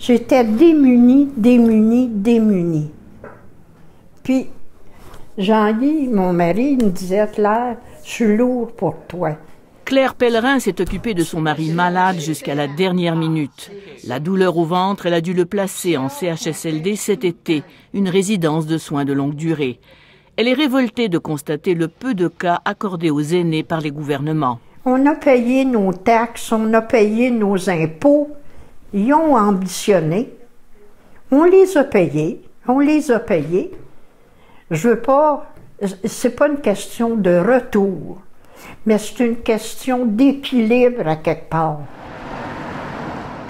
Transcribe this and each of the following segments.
J'étais démunie, démunie, démunie. Puis, Jean-Guy, mon mari, me disait, Claire, je suis lourd pour toi. Claire Pellerin s'est occupée de son mari malade jusqu'à la dernière minute. La douleur au ventre, elle a dû le placer en CHSLD cet été, une résidence de soins de longue durée. Elle est révoltée de constater le peu de cas accordés aux aînés par les gouvernements. On a payé nos taxes, on a payé nos impôts. Ils ont ambitionné. On les a payés, on les a payés. Je veux pas, c'est pas une question de retour, mais c'est une question d'équilibre à quelque part.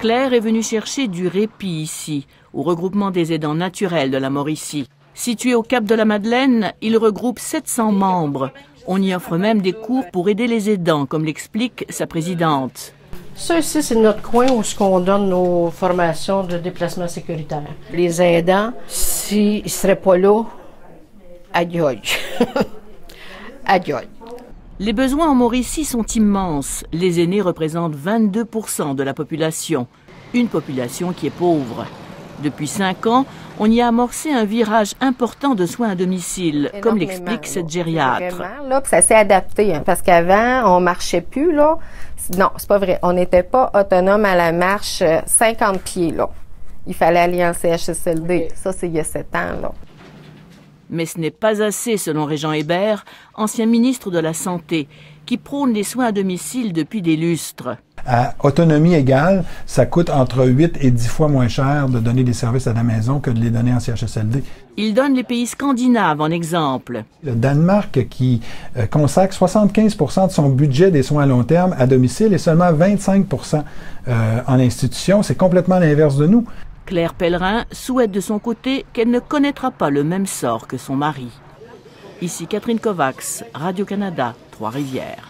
Claire est venue chercher du répit ici, au regroupement des aidants naturels de la Mauricie. Situé au Cap de la Madeleine, il regroupe 700 membres. On y offre même des cours pour aider les aidants, comme l'explique sa présidente. Ça ici, c'est notre coin où on donne nos formations de déplacement sécuritaire. Les aidants, s'ils ne seraient pas là, aïe aïe. Aïe aïe. Les besoins en Mauricie sont immenses. Les aînés représentent 22% de la population. Une population qui est pauvre. Depuis 5 ans, on y a amorcé un virage important de soins à domicile, comme l'explique cette gériatre. Vraiment, là, ça s'est adapté, hein, parce qu'avant, on marchait plus, là. Non, c'est pas vrai. On n'était pas autonome à la marche 50 pieds, là. Il fallait aller en CHSLD. Ça, c'est il y a 7 ans, là. Mais ce n'est pas assez, selon Régent Hébert, ancien ministre de la Santé, qui prône les soins à domicile depuis des lustres. À autonomie égale, ça coûte entre 8 et 10 fois moins cher de donner des services à la maison que de les donner en CHSLD. Il donne les pays scandinaves en exemple. Le Danemark qui consacre 75% de son budget des soins à long terme à domicile et seulement 25% en institution, c'est complètement l'inverse de nous. Claire Pellerin souhaite de son côté qu'elle ne connaîtra pas le même sort que son mari. Ici Catherine Kovacs, Radio-Canada, Trois-Rivières.